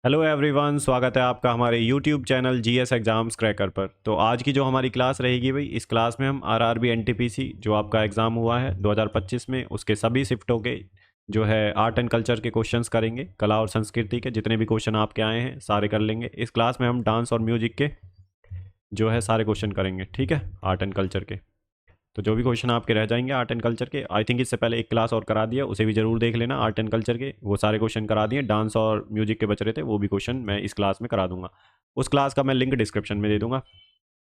Hello everyone, स्वागत है आपका हमारे YouTube channel GS exams cracker पर। तो आज की जो हमारी क्लास रहेगी भाई, इस क्लास में हम आरआरबी एनटीपीसी जो आपका एग्ज़ाम हुआ है 2025 में, उसके सभी शिफ्टों के जो है आर्ट एंड कल्चर के क्वेश्चंस करेंगे। कला और संस्कृति के जितने भी क्वेश्चन आपके आए हैं सारे कर लेंगे। इस क्लास में हम डांस और म्यूजिक के जो है सारे क्वेश्चन करेंगे, ठीक है, आर्ट एंड कल्चर के। तो जो भी क्वेश्चन आपके रह जाएंगे आर्ट एंड कल्चर के, आई थिंक इससे पहले एक क्लास और करा दिया, उसे भी जरूर देख लेना। आर्ट एंड कल्चर के वो सारे क्वेश्चन करा दिए। डांस और म्यूजिक के बच रहे थे, वो भी क्वेश्चन मैं इस क्लास में करा दूंगा। उस क्लास का मैं लिंक डिस्क्रिप्शन में दे दूंगा।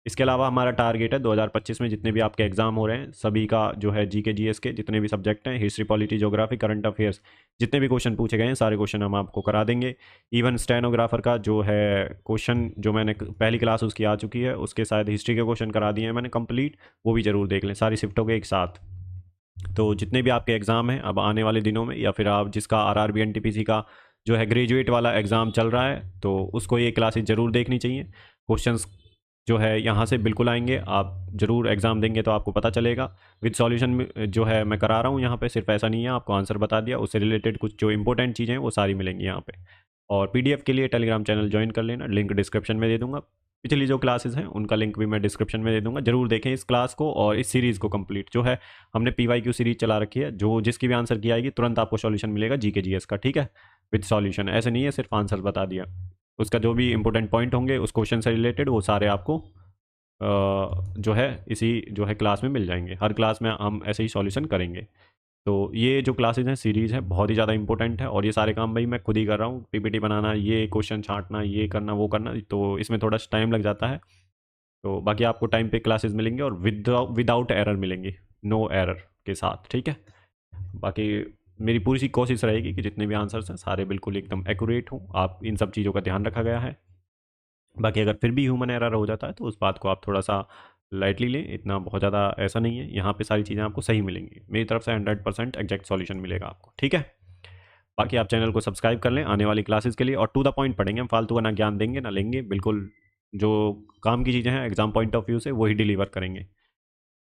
इसके अलावा हमारा टारगेट है 2025 में जितने भी आपके एग्जाम हो रहे हैं सभी का जो है जीके जीएस के जितने भी सब्जेक्ट हैं, history, polity, geography, current affairs, जितने भी क्वेश्चन पूछे गए हैं सारे क्वेश्चन हम आपको करा देंगे। इवन स्टेनोग्राफर का जो है क्वेश्चन जो मैंने पहली क्लास उसकी आ चुकी है, उसके शायद हिस्ट्री के क्वेश्चन करा दिए हैं मैंने कंप्लीट, वो भी जरूर देख लें सारी शिफ्टों के एक साथ। तो जितने भी आपके एग्ज़ाम हैं अब आने वाले दिनों में, या फिर आप जिसका आरआरबी एनटीपीसी का जो है ग्रेजुएट वाला एग्ज़ाम चल रहा है, तो उसको ये क्लासेस ज़रूर देखनी चाहिए। क्वेश्चंस जो है यहाँ से बिल्कुल आएंगे, आप ज़रूर एग्ज़ाम देंगे तो आपको पता चलेगा। विद सॉल्यूशन जो है मैं करा रहा हूँ यहाँ पे, सिर्फ ऐसा नहीं है आपको आंसर बता दिया, उससे रिलेटेड कुछ जो इंपॉर्टेंट चीज़ें हैं वो सारी मिलेंगी यहाँ पे। और पीडीएफ के लिए टेलीग्राम चैनल ज्वाइन कर लेना, लिंक डिस्क्रिप्शन में दे दूंगा। पिछली जो क्लासेस हैं उनका लिंक भी मैं डिस्क्रिप्शन में दे दूंगा। जरूर देखें इस क्लास को और इस सीरीज़ को कंप्लीट। जो है हमने पीवाईक्यू सीरीज चला रखी है, जो जिसकी भी आंसर की आएगी तुरंत आपको सॉल्यूशन मिलेगा जीके जीएस का, ठीक है, विद सॉल्यूशन। ऐसे नहीं है सिर्फ आंसर बता दिया, उसका जो भी इंपॉर्टेंट पॉइंट होंगे उस क्वेश्चन से रिलेटेड वो सारे आपको जो है इसी जो है क्लास में मिल जाएंगे। हर क्लास में हम ऐसे ही सॉल्यूशन करेंगे। तो ये जो क्लासेज हैं, सीरीज़ है, बहुत ही ज़्यादा इंपॉर्टेंट है। और ये सारे काम भाई मैं खुद ही कर रहा हूँ, पीपीटी बनाना, ये क्वेश्चन छांटना, ये करना वो करना, तो इसमें थोड़ा टाइम लग जाता है। तो बाकी आपको टाइम पे क्लासेस मिलेंगे और विदाउट एरर मिलेंगी, नो एरर के साथ, ठीक है। बाकी मेरी पूरी सी कोशिश रहेगी कि जितने भी आंसर्स हैं सारे बिल्कुल एकदम एक्यूरेट हों, आप इन सब चीज़ों का ध्यान रखा गया है। बाकी अगर फिर भी ह्यूमन एरर हो जाता है तो उस बात को आप थोड़ा सा लाइटली लें, इतना बहुत ज़्यादा ऐसा नहीं है। यहाँ पे सारी चीज़ें आपको सही मिलेंगी, मेरी तरफ से 100% एग्जैक्ट सॉल्यूशन मिलेगा आपको, ठीक है। बाकी आप चैनल को सब्सक्राइब कर लें आने वाली क्लासेस के लिए, और टू द पॉइंट पढ़ेंगे हम, फालतू का ना ज्ञान देंगे ना लेंगे, बिल्कुल जो काम की चीज़ें हैं एग्जाम पॉइंट ऑफ व्यू से वही डिलीवर करेंगे,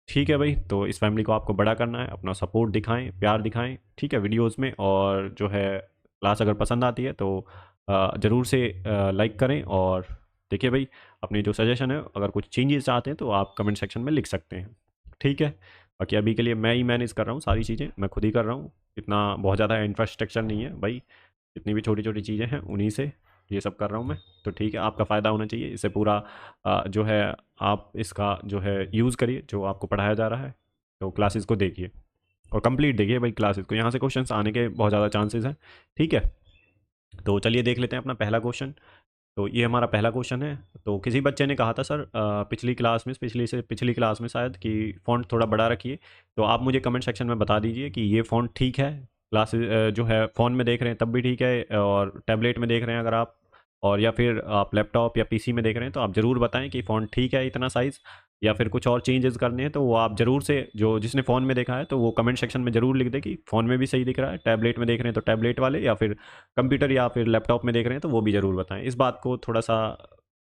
ठीक है भाई। तो इस फैमिली को आपको बड़ा करना है, अपना सपोर्ट दिखाएं, प्यार दिखाएं, ठीक है, वीडियोस में। और जो है क्लास अगर पसंद आती है तो ज़रूर से लाइक करें। और देखिए भाई, अपनी जो सजेशन है, अगर कुछ चेंजेस चाहते हैं तो आप कमेंट सेक्शन में लिख सकते हैं, ठीक है। बाकी अभी के लिए मैं ही मैनेज कर रहा हूँ, सारी चीज़ें मैं खुद ही कर रहा हूँ, इतना बहुत ज़्यादा इंफ्रास्ट्रक्चर नहीं है भाई। जितनी भी छोटी छोटी चीज़ें हैं उन्हीं से ये सब कर रहा हूँ मैं। तो ठीक है, आपका फ़ायदा होना चाहिए, इससे पूरा जो है आप इसका जो है यूज़ करिए जो आपको पढ़ाया जा रहा है। तो क्लासेस को देखिए और कंप्लीट देखिए भाई क्लासेस को, यहाँ से क्वेश्चंस आने के बहुत ज़्यादा चांसेस हैं, ठीक है। तो चलिए देख लेते हैं अपना पहला क्वेश्चन। तो ये हमारा पहला क्वेश्चन है। तो किसी बच्चे ने कहा था सर पिछली क्लास में, पिछली क्लास में शायद, कि फ़ॉन्ट थोड़ा बड़ा रखिए। तो आप मुझे कमेंट सेक्शन में बता दीजिए कि ये फ़ॉन्ट ठीक है। क्लासेस जो है फ़ोन में देख रहे हैं तब भी ठीक है, और टैबलेट में देख रहे हैं अगर आप, और या फिर आप लैपटॉप या पीसी में देख रहे हैं, तो आप ज़रूर बताएं कि फ़ॉन्ट ठीक है इतना साइज़, या फिर कुछ और चेंजेस करने हैं तो वो आप ज़रूर से, जो जिसने फ़ोन में देखा है तो वो कमेंट सेक्शन में ज़रूर लिख दे कि फ़ोन में भी सही दिख रहा है, टैबलेट में देख रहे हैं तो टैबलेट वाले, या फिर कंप्यूटर या फिर लैपटॉप में देख रहे हैं तो वो भी ज़रूर बताएं। इस बात को थोड़ा सा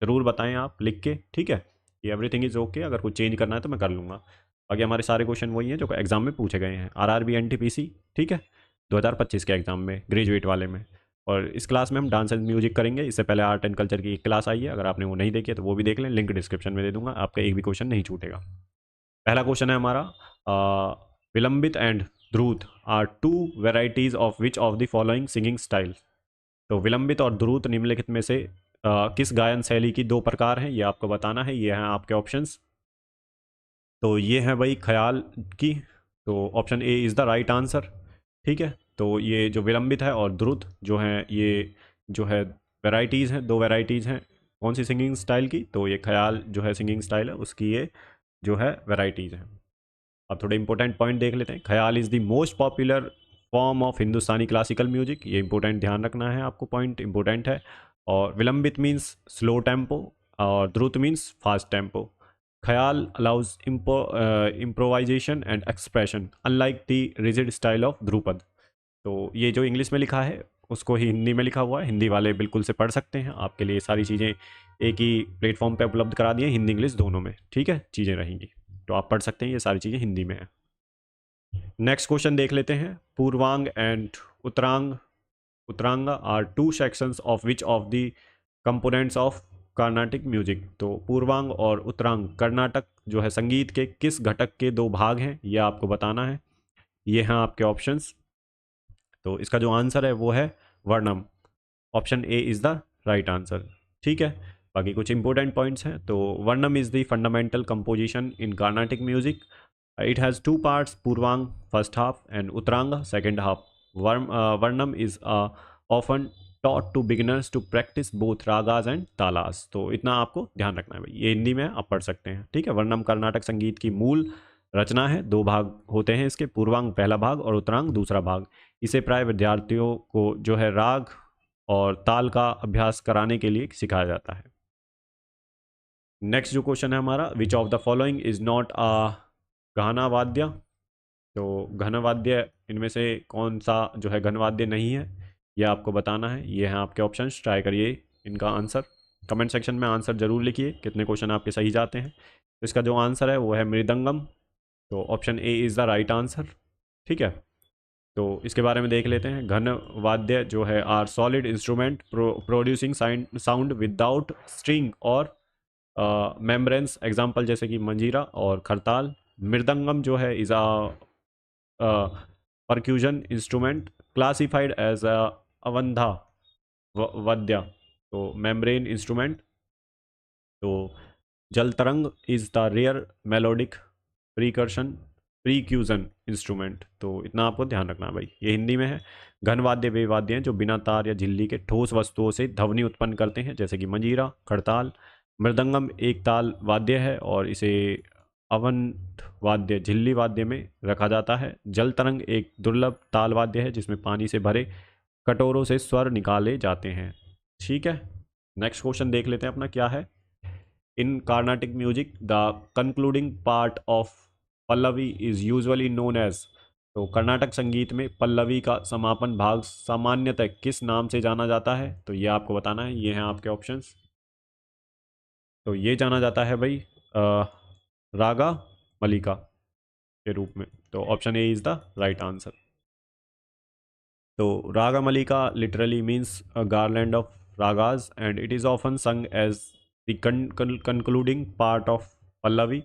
ज़रूर बताएं आप लिख के, ठीक है, कि एवरीथिंग इज़ ओके। अगर कुछ चेंज करना है तो मैं कर लूँगा। बाकी हमारे सारे क्वेश्चन वही हैं जो एग्जाम में पूछे गए हैं, आरआरबी एनटीपीसी, ठीक है, 2025 के एग्ज़ाम में, ग्रेजुएट वाले में। और इस क्लास में हम डांस एंड म्यूजिक करेंगे। इससे पहले आर्ट एंड कल्चर की एक क्लास आई है, अगर आपने वो नहीं देखी है तो वो भी देख लें, लिंक डिस्क्रिप्शन में दे दूंगा, आपका एक भी क्वेश्चन नहीं छूटेगा। पहला क्वेश्चन है हमारा, vilambit and drut are two varieties of which of the following singing style. तो विलंबित और द्रुत निम्नलिखित में से किस गायन शैली की दो प्रकार हैं, ये आपको बताना है। ये हैं आपके ऑप्शंस। तो ये है भाई ख्याल की, तो option A is the right answer, ठीक है। तो ये जो विलंबित है और द्रुत जो है, ये जो है वेराइटीज़ हैं, दो वेराइटीज़ हैं कौन सी सिंगिंग स्टाइल की, तो ये ख्याल जो है सिंगिंग स्टाइल है उसकी ये जो है वेराइटीज़ हैं। अब थोड़े इंपॉर्टेंट पॉइंट देख लेते हैं। ख्याल is the most popular form of Hindustani classical music, ये इंपॉर्टेंट ध्यान रखना है आपको, पॉइंट इंपॉर्टेंट है। और विलंबित मीन्स स्लो टेम्पो, और द्रुत मीन्स फास्ट टेम्पो। ख्याल allows improvisation and expression unlike the rigid style of Dhrupad. तो ये जो इंग्लिश में लिखा है उसको ही हिंदी में लिखा हुआ है, हिंदी वाले बिल्कुल से पढ़ सकते हैं, आपके लिए सारी चीज़ें एक ही प्लेटफॉर्म पे उपलब्ध करा दी हैं, हिंदी इंग्लिश दोनों में, ठीक है, चीज़ें रहेंगी, तो आप पढ़ सकते हैं, ये सारी चीज़ें हिंदी में है। नेक्स्ट क्वेश्चन देख लेते हैं। पूर्वांग and उत्तरांग Utranga are two sections of which of the components of Carnatic music. तो पूर्वांग और उत्तरांग कर्नाटक जो है संगीत के किस घटक के दो भाग हैं, ये आपको बताना है। ये हैं आपके ऑप्शंस। तो इसका जो आंसर है वो है varnam. Option A is the right answer. ठीक है, बाकी कुछ इंपॉर्टेंट पॉइंट्स हैं। तो varnam is the fundamental composition in Carnatic music. It has two parts, purvanga first half and uttaranga second half. Varnam is often taught to beginners to practise both ragas and talas. तो इतना आपको ध्यान रखना है भाई, ये हिंदी में आप पढ़ सकते हैं। ठीक है, वर्णम कर्नाटक संगीत की मूल रचना है। दो भाग होते हैं इसके, पूर्वांग पहला भाग और उत्तरांग दूसरा भाग। इसे प्राय विद्यार्थियों को जो है राग और ताल का अभ्यास कराने के लिए सिखाया जाता है। नेक्स्ट जो क्वेश्चन है हमारा, which of the following is not अ घना वाद्य। तो घन वाद्य इनमें से कौन सा जो है घन वाद्य नहीं है, यह आपको बताना है। ये हैं आपके ऑप्शंस, ट्राई करिए इनका आंसर। कमेंट सेक्शन में आंसर जरूर लिखिए, कितने क्वेश्चन आपके सही जाते हैं। तो इसका जो आंसर है वो है मृदंगम। तो option A is the right answer. ठीक है, तो इसके बारे में देख लेते हैं। घन वाद्य जो है are solid instrument producing sound without string और मेम्ब्रेन्स, एग्जाम्पल जैसे कि मंजीरा और खरताल। मृदंगम जो है is percussion instrument classified as avanaddha vadya, तो मेम्ब्रेन इंस्ट्रूमेंट। तो jal tarang is the rare melodic percussion instrument. तो इतना आपको ध्यान रखना है भाई, ये हिंदी में है। घन वाद्य वे वाद्य हैं जो बिना तार या झिल्ली के ठोस वस्तुओं से ध्वनि उत्पन्न करते हैं, जैसे कि मंजीरा, खड़ताल। मृदंगम एक ताल वाद्य है और इसे अवंत वाद्य, झिल्ली वाद्य में रखा जाता है। जल तरंग एक दुर्लभ ताल वाद्य है जिसमें पानी से भरे कटोरों से स्वर निकाले जाते हैं। ठीक है, नेक्स्ट क्वेश्चन देख लेते हैं अपना क्या है। In Carnatic music the concluding part of pallavi is usually known as. तो कर्नाटक संगीत में पल्लवी का समापन भाग सामान्यतः किस नाम से जाना जाता है, तो ये आपको बताना है। ये हैं आपके ऑप्शंस। तो ये जाना जाता है भाई रागा मलिका के रूप में। तो option A is the right answer. तो raga malika literally means a garland of ragas and it is often sung as the concluding part of Pallavi.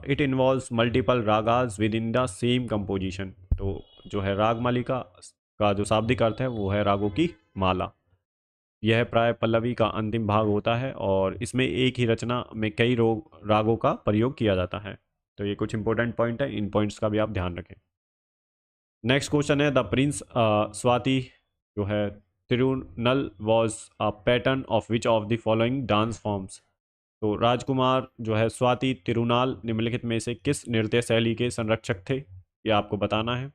It involves multiple ragas within the same composition. तो जो है राग मालिका का जो शाब्दिक अर्थ है वो है रागों की माला। यह प्राय पल्लवी का अंतिम भाग होता है और इसमें एक ही रचना में कई रागों का प्रयोग किया जाता है। तो ये कुछ इंपॉर्टेंट पॉइंट है, इन पॉइंट्स का भी आप ध्यान रखें। नेक्स्ट क्वेश्चन है, द प्रिंस स्वाति जो है Tirunal was a pattern of which of the following dance forms. तो राजकुमार जो है स्वाति तिरुनाल निम्नलिखित में से किस नृत्य शैली के संरक्षक थे, ये आपको बताना है।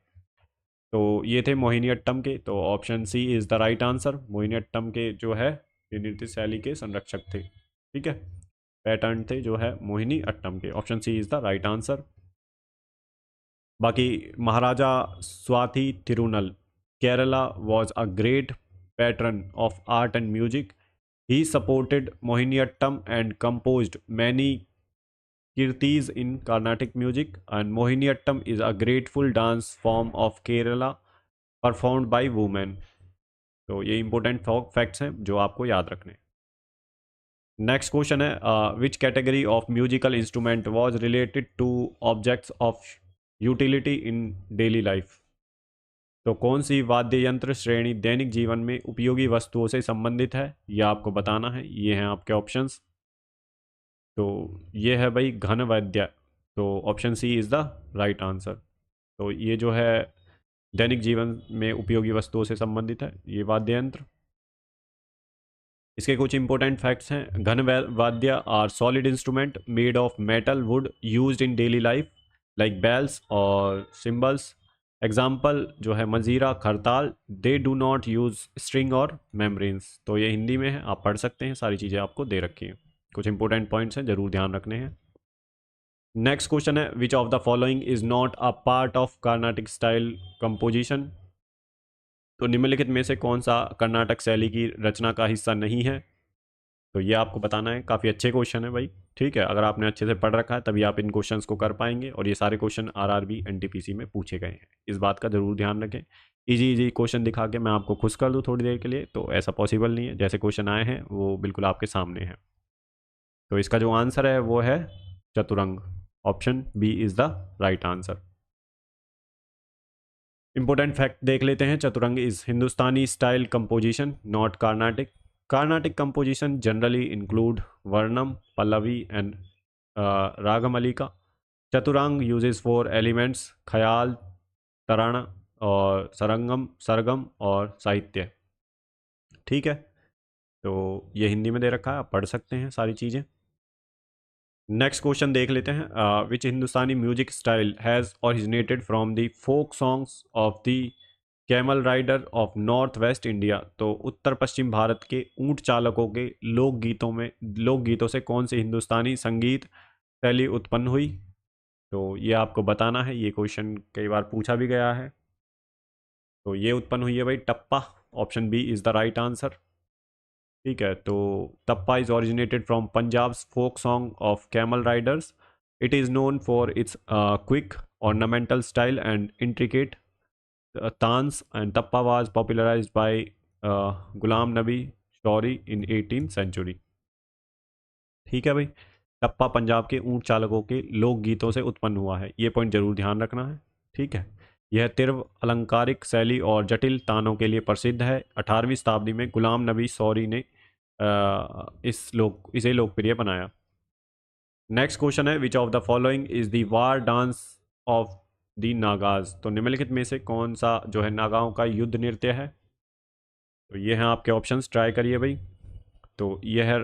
तो ये थे मोहिनीअट्टम के। तो option C is the right answer. Mohiniyattam के जो है ये नृत्य शैली के संरक्षक थे। ठीक है, पैटर्न थे जो है मोहिनी अट्टम के। Option C is the right answer. बाकी Maharaja Swathi Thirunal Kerala was a great patron of art and music. He supported Mohiniattam and composed many kirtis in Carnatic music, and Mohiniyattam is a grateful dance form of Kerala performed by women. तो ये important facts हैं जो आपको याद रखने। Next question है, which category of musical instrument was related two objects of utility in daily life. तो कौन सी वाद्य यंत्र श्रेणी दैनिक जीवन में उपयोगी वस्तुओं से संबंधित है, यह आपको बताना है। ये हैं आपके ऑप्शंस। तो ये है भाई घन वाद्य। तो option C is the right answer. तो ये जो है दैनिक जीवन में उपयोगी वस्तुओं से संबंधित है ये वाद्य यंत्र। इसके कुछ इंपॉर्टेंट फैक्ट्स हैं। Ghan vadya are solid instrument made of metal wood used in daily life like bells और सिम्बल्स। एग्जाम्पल जो है manjira, khartal. They do not use string और मेम्ब्रेन्स। तो ये हिंदी में है, आप पढ़ सकते हैं, सारी चीज़ें आपको दे रखी हैं। कुछ इंपॉर्टेंट पॉइंट्स हैं, जरूर ध्यान रखने हैं। नेक्स्ट क्वेश्चन है, which of the following is not a part of Carnatic style composition. तो निम्नलिखित में से कौन सा कर्नाटक शैली की रचना का हिस्सा नहीं है, तो ये आपको बताना है। काफ़ी अच्छे क्वेश्चन है भाई। ठीक है, अगर आपने अच्छे से पढ़ रखा है तभी आप इन क्वेश्चंस को कर पाएंगे, और ये सारे क्वेश्चन आरआरबी एनटीपीसी में पूछे गए हैं, इस बात का जरूर ध्यान रखें। इजी इजी क्वेश्चन दिखा के मैं आपको खुश कर दूँ थोड़ी देर के लिए, तो ऐसा पॉसिबल नहीं है। जैसे क्वेश्चन आए हैं वो बिल्कुल आपके सामने हैं। तो इसका जो आंसर है वो है Chaturang. Option B is the right answer. Important fact देख लेते हैं। Chaturang is Hindustani style composition, not Carnatic. Carnatic composition generally include varnam, pallavi and ragamalika. Chaturang uses four elements, khayal, tarana और सरंगम, सरगम और साहित्य। ठीक है, तो ये हिंदी में दे रखा है, आप पढ़ सकते हैं सारी चीज़ें। नेक्स्ट क्वेश्चन देख लेते हैं। Which Hindustani music style has originated from the folk songs of the camel rider of north west India. तो उत्तर पश्चिम भारत के ऊंट चालकों के लोकगीतों से कौन सी हिंदुस्तानी संगीत शैली उत्पन्न हुई? तो ये आपको बताना है, ये क्वेश्चन कई बार पूछा भी गया है। तो ये उत्पन्न हुई है भाई tappa. Option B is the right answer. ठीक है, तो tappa is originated from Punjab folk song of camel riders. It is known for its quick ornamental style and intricate taans, and tappa was popularised by Ghulam Nabi Shori in 18th century. ठीक है भाई, टप्पा पंजाब के ऊंट चालकों के लोकगीतों से उत्पन्न हुआ है, ये पॉइंट जरूर ध्यान रखना है। ठीक है, यह तिरव अलंकारिक शैली और जटिल तानों के लिए प्रसिद्ध है। 18वीं शताब्दी में गुलाम नबी शौरी ने इसे लोकप्रिय बनाया। नेक्स्ट क्वेश्चन है, which of the following is the war dance of the Nagas. तो निम्नलिखित में से कौन सा जो है नागाओं का युद्ध नृत्य है? तो ये हैं आपके ऑप्शंस, ट्राई करिए भाई। तो ये है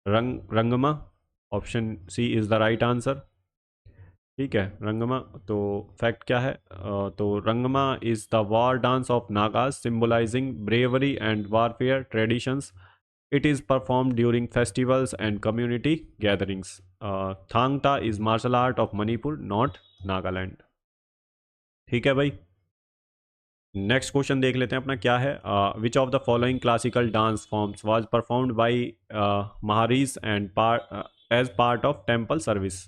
Rangma. Option C is the right answer. ठीक है, रंगमा। तो फैक्ट क्या है? तो Rangma is the war dance of Nagas symbolising bravery and warfare traditions. It is perform during festivals and community gatherings. Thangta is martial art of Manipur, not Nagaland. ठीक है भाई, नेक्स्ट क्वेश्चन देख लेते हैं अपना क्या है। Which of the following classical dance forms was performed by Maharis and as part of temple service.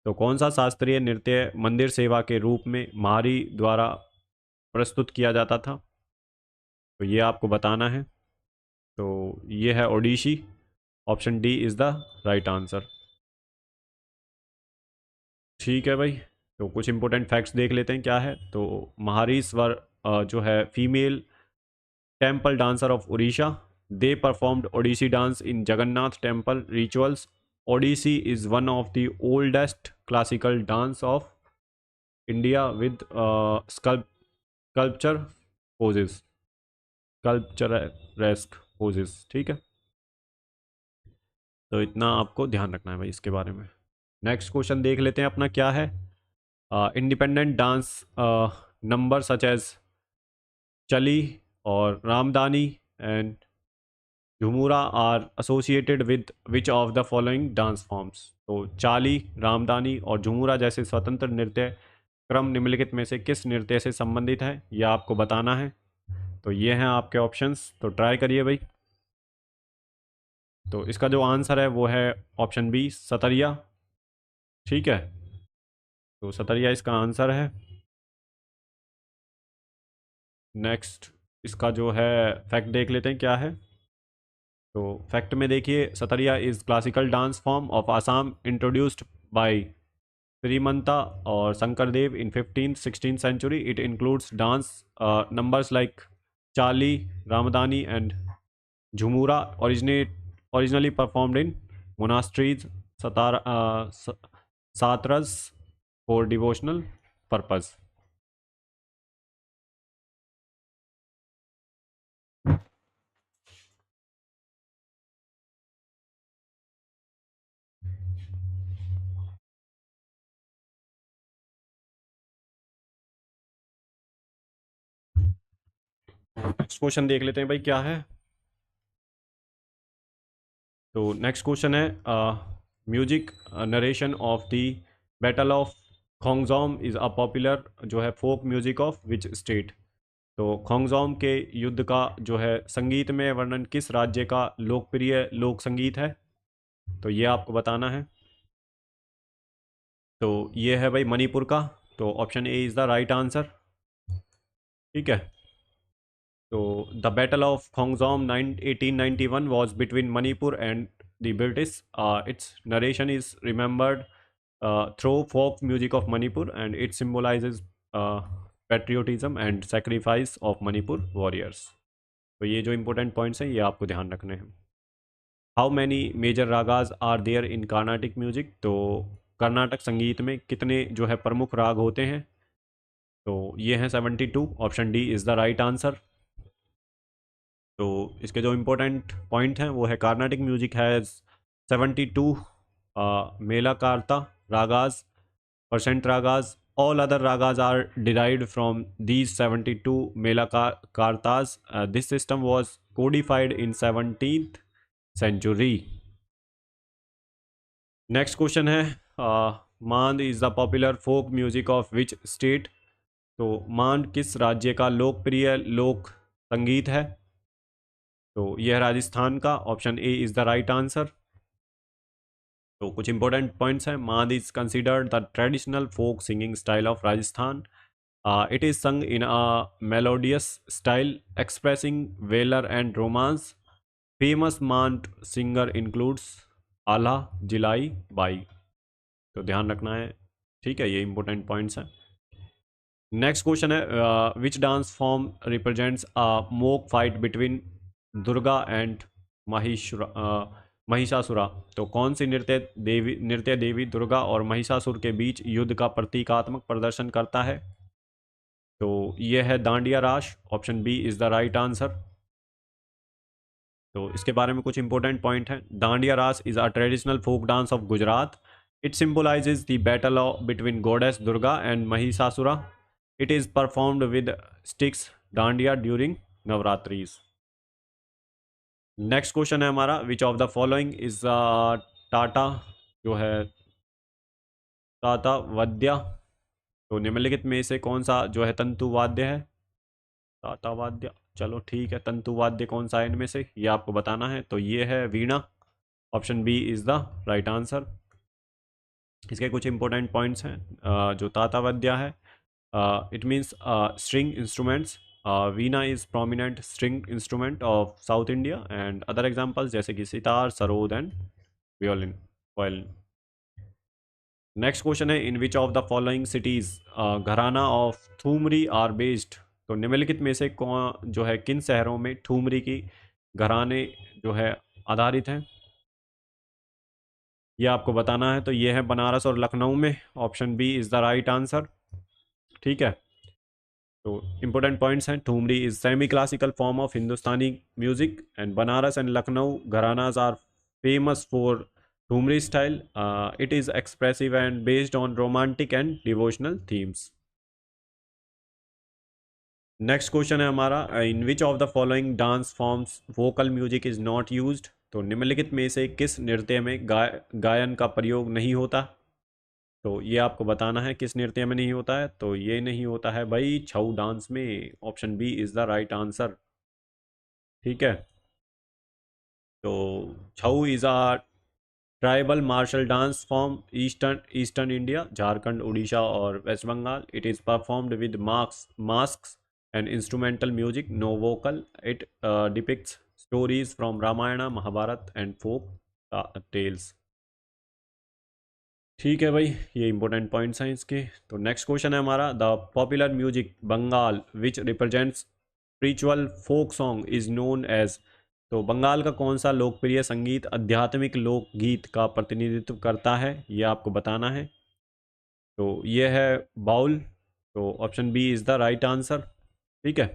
तो कौन सा शास्त्रीय नृत्य मंदिर सेवा के रूप में महारी द्वारा प्रस्तुत किया जाता था? तो ये आपको बताना है। तो ये है Odissi. Option D is the right answer. ठीक है भाई, तो कुछ इंपॉर्टेंट फैक्ट्स देख लेते हैं क्या है। तो महारीस वर जो है female temple dancer of Orissa. They performed Odissi dance in Jagannath temple rituals. Odissi is one of the oldest classical dance of India with sculpture poses, sculpturesque poses. ठीक है, तो इतना आपको ध्यान रखना है भाई इसके बारे में। नेक्स्ट क्वेश्चन देख लेते हैं अपना क्या है। Independent dance number such as Chali और Ramdani and Jhumura are associated with which of the following dance forms. तो चाली, रामदानी और झुमुरा जैसे स्वतंत्र नृत्य क्रम निम्नलिखित में से किस नृत्य से संबंधित है, यह आपको बताना है। तो ये हैं आपके ऑप्शंस, तो ट्राई करिए भाई। तो इसका जो आंसर है वो है ऑप्शन बी, सतरिया। ठीक है, तो सतरिया इसका आंसर है। नेक्स्ट इसका जो है फैक्ट देख लेते हैं क्या है। तो फैक्ट में देखिए, Sattriya is classical dance form of Assam introduced by Srimanta और Sankardev in 15th-16th century. It includes dance numbers like Chali, Ramdani and Jhumura originally performed in monasteries, satras for devotional purpose। Next question देख लेते हैं भाई क्या है। तो नेक्स्ट क्वेश्चन है, music narration of the battle of Khongjom is a popular जो है folk music of which state. तो खोंगजोम के युद्ध का जो है संगीत में वर्णन किस राज्य का लोकप्रिय लोक संगीत है? तो ये आपको बताना है। तो ये है भाई मणिपुर का। तो option A is the right answer. ठीक है, तो the battle of Khongjom 1891 was between Manipur and the British. Its narration is remembered through folk music of Manipur, and it symbolizes uh, patriotism and sacrifice of Manipur warriors. तो ये जो important points हैं ये आपको ध्यान रखने हैं. How many major ragas are there in Carnatic music. तो कर्नाटक संगीत में कितने जो है प्रमुख राग होते हैं. तो ये हैं 72. Option D is the right answer. तो इसके जो इम्पोर्टेंट पॉइंट हैं वो है Carnatic music has 72 melakarta ragas, parent ragas. All other ragas are derived from these 72 Melakartas. This system was codified in 17th century. Next question है मांड is the popular folk music of which state. तो मांड किस राज्य का लोकप्रिय लोक संगीत है. तो यह राजस्थान का. Option A is the right answer. तो कुछ इंपॉर्टेंट पॉइंट्स हैं. Maand is considered the traditional folk singing style of Rajasthan. It is sung in a melodious style expressing valor and romance. Famous Mand singer includes आला, जिलाई, by. तो ध्यान रखना है. ठीक है, ये इंपॉर्टेंट पॉइंट्स हैं. नेक्स्ट क्वेश्चन है which dance form represents a mock fight between Durga and Mahishasura. तो कौन सी नृत्य देवी दुर्गा और महिषासुर के बीच युद्ध का प्रतीकात्मक प्रदर्शन करता है. तो ये है Dandiya Raas. Option B is the right answer. तो इसके बारे में कुछ इंपॉर्टेंट पॉइंट हैं. Dandiya Raas is a traditional folk dance of Gujarat. It symbolises the battle between goddess Durga and Mahishasura. It is performed with sticks dandiya during Navratris. Next question है हमारा which of the following is tata जो है टाटा वाद्य. तो निम्नलिखित में से कौन सा जो है तंतु वाद्य है. टाटा वाद्य. चलो ठीक है, तंतु वाद्य कौन सा है इनमें से ये आपको बताना है. तो ये है veena. Option B is the right answer. इसके कुछ इंपॉर्टेंट पॉइंट्स हैं. जो टाटा वाद्य है it means string instruments. Veena is prominent string instrument of south India. And other examples जैसे कि sitar, sarod and violin, violin. Next question है in which of the following cities gharana of thumri are based. तो निम्नलिखित में से कौन जो है किन शहरों में ठुमरी की घराने जो है आधारित हैं. ये आपको बताना है. तो ये है बनारस और लखनऊ में. Option B is the right answer. ठीक है. तो इंपॉर्टेंट पॉइंट्स हैं. Thumri is semi classical form of Hindustani music and Banaras and Lucknow gharanas are famous for thumri style. It is expressive and based on romantic and devotional themes. Next question है हमारा in which of the following dance forms vocal music is not used. तो निम्नलिखित में से किस नृत्य में गायन का प्रयोग नहीं होता. तो ये आपको बताना है किस नृत्य में नहीं होता है. तो ये नहीं होता है भाई छऊ डांस में. Option B is the right answer. ठीक है. तो Chhau is a tribal martial dance form eastern India, Jharkhand, Orissa और West Bengal. It is performed with mask and instrumental music, no vocal. It depicts stories from Ramayan, Mahabharat and folk tales. ठीक है भाई, ये important points हैं इसके. तो नेक्स्ट क्वेश्चन है हमारा the popular music Bengal which represents spiritual folk song is known as. तो बंगाल का कौन सा लोकप्रिय संगीत आध्यात्मिक लोकगीत का प्रतिनिधित्व करता है ये आपको बताना है. तो ये है बाउल. तो option B is the right answer. ठीक है.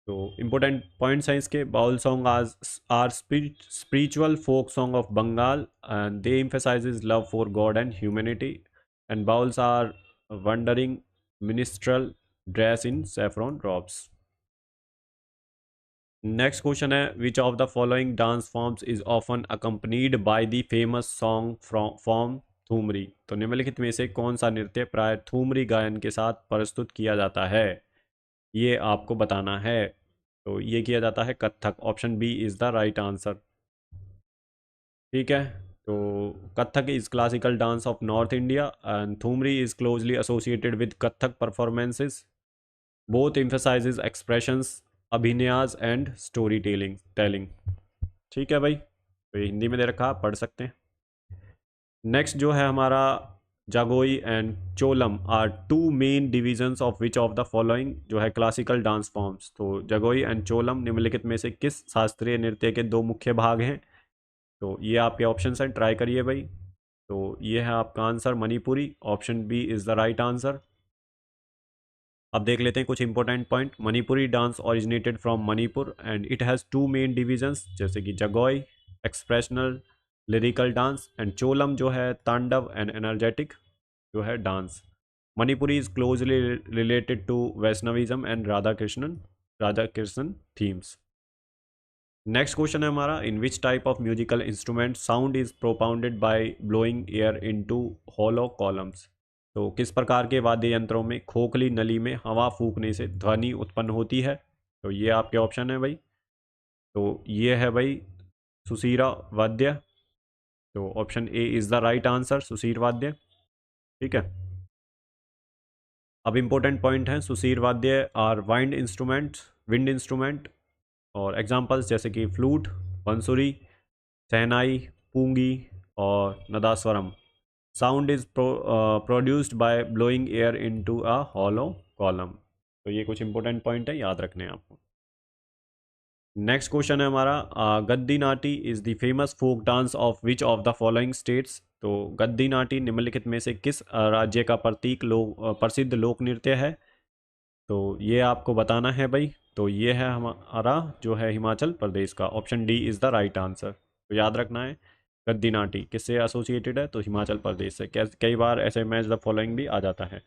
तो इम्पोर्टेंट पॉइंट्स हैं इसके. Baul song are spiritual folk song of Bengal and they emphasizes love for God and humanity. And Bauls are wandering minstrel dress in saffron robes. Next question है which of the following dance forms is often accompanied by the famous song form thumri. तो निम्नलिखित में से कौन सा नृत्य प्राय थूमरी गायन के साथ प्रस्तुत किया जाता है ये आपको बताना है. तो ये किया जाता है Kathak. Option B is the right answer. ठीक है. तो Kathak is classical dance of north India and thumri is closely associated with Kathak performances. Both emphasizes expressions, abhinayas and storytelling. ठीक है भाई, तो ये हिंदी में दे रखा, आप पढ़ सकते हैं। नेक्स्ट जो है हमारा, Jagoi and Cholam are two main divisions of which of the following जो है क्लासिकल डांस फॉर्म्स। तो जागोई एंड चोलम निम्नलिखित में से किस शास्त्रीय नृत्य के दो मुख्य भाग हैं। तो ये आपके ऑप्शन हैं, ट्राई करिए भाई। तो ये है आपका answer Manipuri, option B is the right answer. अब देख लेते हैं कुछ important point. Manipuri dance originated from Manipur and it has two main divisions, जैसे कि Jagoi expressional lyrical dance and Cholam जो है तांडव एंड एनर्जेटिक जो है dance. Manipuri is closely related to Vaishnavism and Radha Krishna themes. Next question है हमारा, in which type of musical instrument sound is propounded bye blowing air into hollow columns. तो किस प्रकार के वाद्य यंत्रों में खोखली नली में हवा फूकने से ध्वनि उत्पन्न होती है। तो ये आपके ऑप्शन है भाई। तो ये है भाई सुसीरा वाद्य। तो option A is the right answer, sushir vadya. ठीक है। अब इम्पोर्टेंट पॉइंट है, sushir vadya are wind instrument और एग्जांपल्स जैसे कि फ्लूट, बंसुरी, शहनाई, पूंगी और nadaswaram. Sound is produced by blowing air into a hollow column. तो ये कुछ इंपॉर्टेंट पॉइंट है, याद रखने हैं आपको। नेक्स्ट क्वेश्चन है हमारा, Gaddi Nati is the famous folk dance of which of the following states. तो गद्दी नाटी निम्नलिखित में से किस राज्य का प्रसिद्ध लोक नृत्य है। तो ये आपको बताना है भाई। तो ये है हमारा जो है हिमाचल प्रदेश का, option D is the right answer. तो याद रखना है, गद्दी नाटी किससे एसोसिएटेड है, तो हिमाचल प्रदेश से। कई बार ऐसे मैच द फॉलोइंग भी आ जाता है।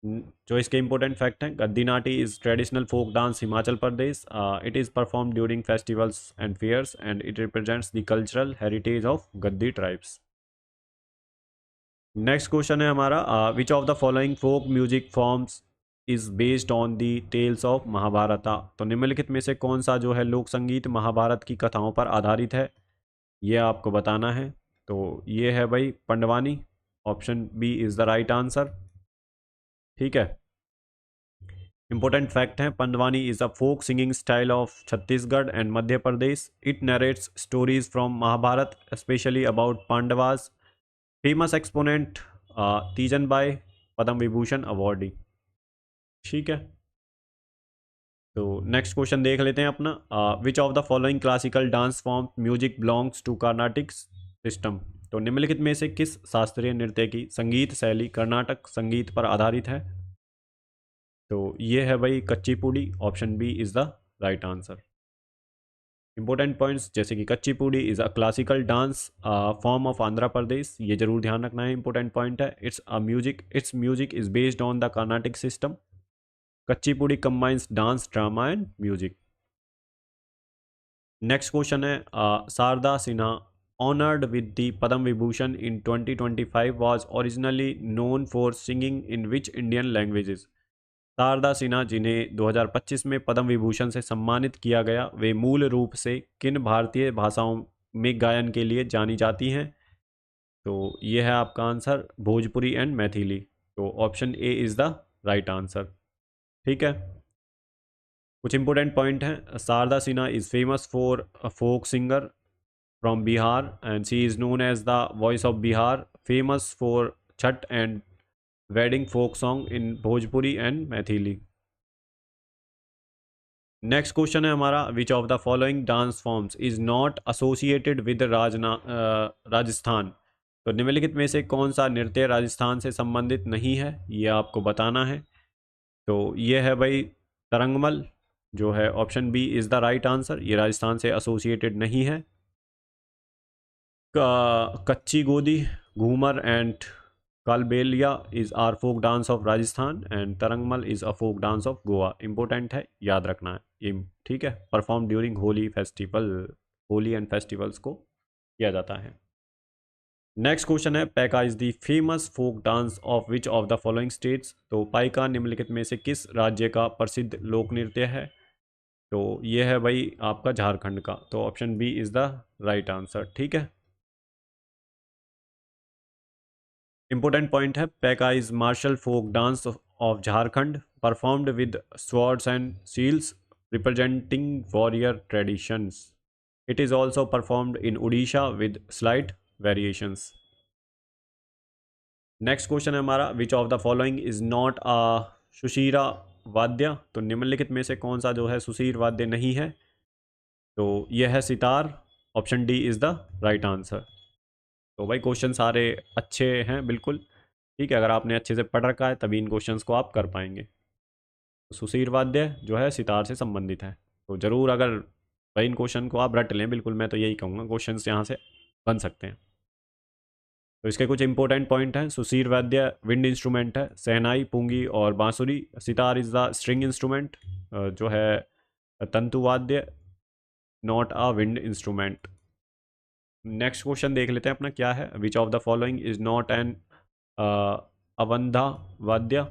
जो इसके इंपॉर्टेंट फैक्ट हैं, Gaddi Nati is traditional folk dance Himachal Pradesh. It is perform during festivals and fairs and it represents the cultural heritage of Gaddi tribes. Next question है हमारा, which of the following folk music forms is based on the tales of Mahabharata. तो निम्नलिखित में से कौन सा जो है लोक संगीत महाभारत की कथाओं पर आधारित है, ये आपको बताना है। तो ये है भाई Pandvani, option B is the right answer. ठीक है। इंपॉर्टेंट फैक्ट है, Pandvani is a folk singing style of Chhattisgarh and Madhya Pradesh. It narrates stories from Mahabharata specially about Pandavas. Famous exponent Teejan Bai, Padma Vibhushan awardee. ठीक है। तो नेक्स्ट क्वेश्चन देख लेते हैं अपना, which of the following classical dance form music belongs to Carnatic system. तो निम्नलिखित में से किस शास्त्रीय नृत्य की संगीत शैली कर्नाटक संगीत पर आधारित है। तो ये है भाई Kuchipudi, option B is the right answer. Important points जैसे कि Kuchipudi is a classical dance form of Andhra Pradesh, ये जरूर ध्यान रखना है, इंपॉर्टेंट पॉइंट है। Its music is based on the Carnatic system. Kuchipudi combines dance, drama and music. Next question है, Sharda Sinha honoured with the Padma Vibhushan in 2025 was originally known for singing in which Indian languages. Sharda Sinha जिन्हें 2025 में पद्म विभूषण से सम्मानित किया गया, वे मूल रूप से किन भारतीय भाषाओं में गायन के लिए जानी जाती हैं। तो ये है आपका आंसर, भोजपुरी एंड मैथिली। तो option A is the right answer. ठीक है। कुछ इंपॉर्टेंट पॉइंट हैं, Sharda Sinha is famous for a folk singer from Bihar and she is known as the voice of Bihar, famous for Chhath and wedding folk song in Bhojpuri and Maithili. Next question है हमारा, which of the following dance forms is not associated with Rajasthan. तो निम्नलिखित में से कौन सा नृत्य राजस्थान से संबंधित नहीं है, ये आपको बताना है। तो ये है भाई तरंगमल, जो है option B is the right answer, ये राजस्थान से एसोसिएटेड नहीं है। Kachchhi Ghodi, Ghoomar and Kalbelia is are folk dance of Rajasthan and Tarangamel is a folk dance of Goa. Important है, याद रखना है ये। ठीक है। Perform during Holi and festivals को किया जाता है। नेक्स्ट क्वेश्चन है, Paika is the famous folk dance of which of the following states. तो पाइका निम्नलिखित में से किस राज्य का प्रसिद्ध लोक नृत्य है। तो ये है भाई आपका झारखंड का। तो option B is the right answer. ठीक है। इंपॉर्टेंट पॉइंट है, Paika is martial folk dance of Jharkhand, performed with swords and shields representing warrior traditions. It is also performed in Odisha with slight variations. Next question है हमारा, which of the following is not a sushira vadya. तो निम्नलिखित में से कौन सा जो है सुशीर वाद्य नहीं है? तो यह है sitar. Option D is the right answer. तो भाई क्वेश्चन सारे अच्छे हैं बिल्कुल, ठीक है। अगर आपने अच्छे से पढ़ रखा है तभी इन क्वेश्चंस को आप कर पाएंगे। तो सुशीर वाद्य जो है सितार से संबंधित है। तो ज़रूर अगर भाई इन क्वेश्चन को आप रट लें, बिल्कुल मैं तो यही कहूँगा, क्वेश्चंस यहाँ से बन सकते हैं। तो इसके कुछ इंपॉर्टेंट पॉइंट हैं। सुशीर वाद्य विंड इंस्ट्रूमेंट है, सहनाई, पुंगी और bansuri. Sitar is the string instrument, जो है tantu vadya, not a wind instrument. Next question देख लेते हैं अपना क्या है, which of the following is not an avanaddha vadya.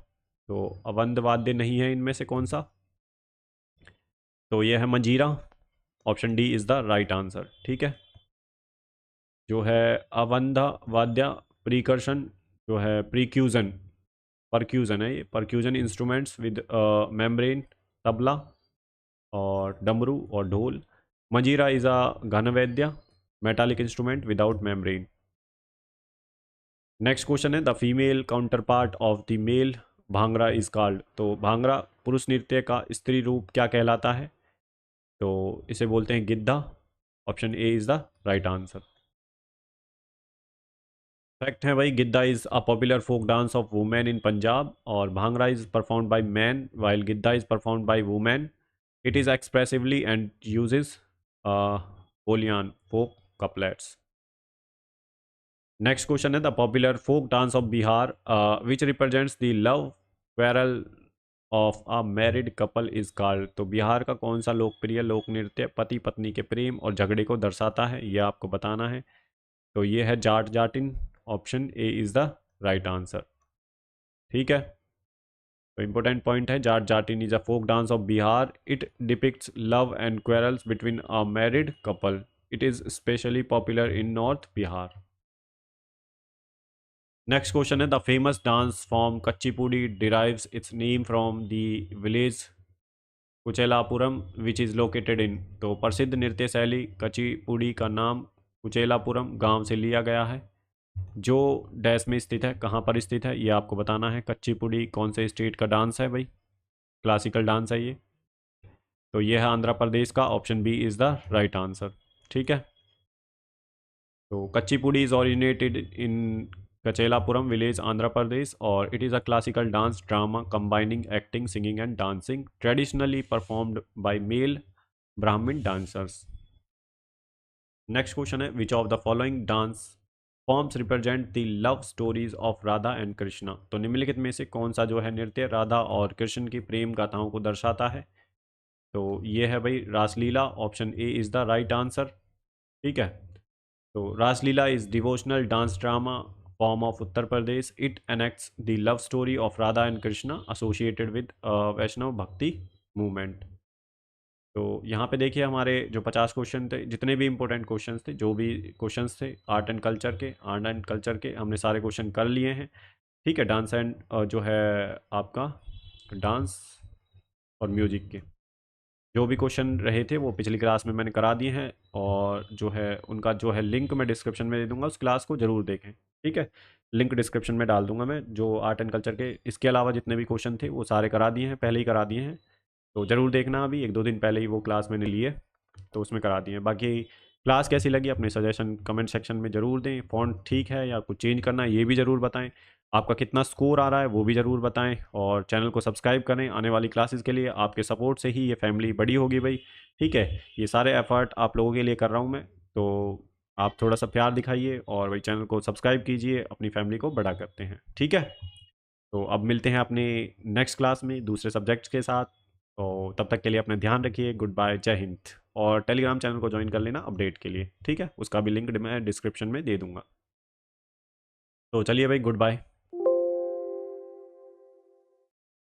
तो अवंध वाद्य नहीं है इनमें से कौन सा? तो ये है मंजीरा। Option D is the right answer, ठीक है। जो है अवंधा वाद्य प्रीकर्शन, जो है प्रीक्यूजन, परक्यूजन है ये, percussion instruments with membrane, tabla और डमरू और dhol. Manjira is a ghanavadya metallic instrument without membrane. Next question है, the female counterpart of the male bhangra is called. तो भांगड़ा पुरुष नृत्य का स्त्री रूप क्या कहलाता है? तो इसे बोलते हैं Giddha. Option A is the right answer. Fact है भाई, Giddha is a popular folk dance of women in Punjab, और bhangra is performed by man while Giddha is performed by women. It is expressively and uses boliyan folk couplets. Next question है, the popular folk dance of Bihar which represents the love quarrel of a married couple is called. तो बिहार का कौन सा लोकप्रिय लोक नृत्य पति पत्नी के प्रेम और झगड़े को दर्शाता है, यह आपको बताना है। तो ये है Jat Jatin. Option A is the right answer, ठीक है। तो इंपॉर्टेंट पॉइंट है, Jat Jatin is a folk dance of Bihar. It depicts love and quarrels between a married couple. It is specially popular in north Bihar. Next question है, the famous dance form Kuchipudi derives its name from the village Kuchelapuram which is located in. तो प्रसिद्ध नृत्य शैली कच्चीपुड़ी का नाम कुचेलापुरम गांव से लिया गया है, जो डैश में स्थित है, कहाँ पर स्थित है ये आपको बताना है। कच्चीपुड़ी कौन से स्टेट का डांस है भाई? क्लासिकल डांस है ये। तो ये है आंध्र प्रदेश का। Option B is the right answer, ठीक है। तो Kuchipudi is originated in Kuchelapuram village, Andhra Pradesh, और it is a classical dance drama combining acting, singing and dancing, traditionally performed by male Brahmin dancers. Next question है, which of the following dance forms represent the love stories of Radha and Krishna. तो निम्नलिखित में से कौन सा जो है नृत्य राधा और कृष्ण की प्रेम गाथाओं को दर्शाता है? तो ये है भाई Raslila. Option A is the right answer, ठीक है। तो Raslila is devotional dance drama form of Uttar Pradesh. It enacts the love story of Radha and Krishna associated with Vaishnav bhakti movement. तो यहाँ पे देखिए हमारे जो 50 क्वेश्चन थे, जितने भी इंपॉर्टेंट क्वेश्चंस थे, जो भी क्वेश्चंस थे आर्ट एंड कल्चर के हमने सारे क्वेश्चन कर लिए हैं, ठीक है। डांस एंड जो है आपका डांस और म्यूजिक के जो भी क्वेश्चन रहे थे वो पिछली क्लास में मैंने करा दिए हैं, और जो है उनका जो है लिंक मैं डिस्क्रिप्शन में दे दूंगा, उस क्लास को ज़रूर देखें, ठीक है। लिंक डिस्क्रिप्शन में डाल दूंगा मैं, जो आर्ट एंड कल्चर के इसके अलावा जितने भी क्वेश्चन थे वो सारे करा दिए हैं, पहले ही करा दिए हैं। तो ज़रूर देखना, अभी 1-2 दिन पहले ही वो क्लास मैंने लिए, तो उसमें करा दिए हैं। बाकी क्लास कैसी लगी अपने सजेशन कमेंट सेक्शन में ज़रूर दें। फ़ॉन्ट ठीक है या कुछ चेंज करना है ये भी ज़रूर बताएं। आपका कितना स्कोर आ रहा है वो भी ज़रूर बताएं, और चैनल को सब्सक्राइब करें आने वाली क्लासेस के लिए। आपके सपोर्ट से ही ये फैमिली बड़ी होगी भाई, ठीक है। ये सारे एफर्ट आप लोगों के लिए कर रहा हूँ मैं, तो आप थोड़ा सा प्यार दिखाइए और भाई चैनल को सब्सक्राइब कीजिए, अपनी फैमिली को बड़ा करते हैं, ठीक है। तो अब मिलते हैं अपने नेक्स्ट क्लास में दूसरे सब्जेक्ट्स के साथ। तो तब तक के लिए अपना ध्यान रखिए, गुड बाय, जय हिंद। और टेलीग्राम चैनल को ज्वाइन कर लेना अपडेट के लिए, ठीक है। उसका भी लिंक मैं डिस्क्रिप्शन में दे दूंगा। तो चलिए भाई, गुड बाय।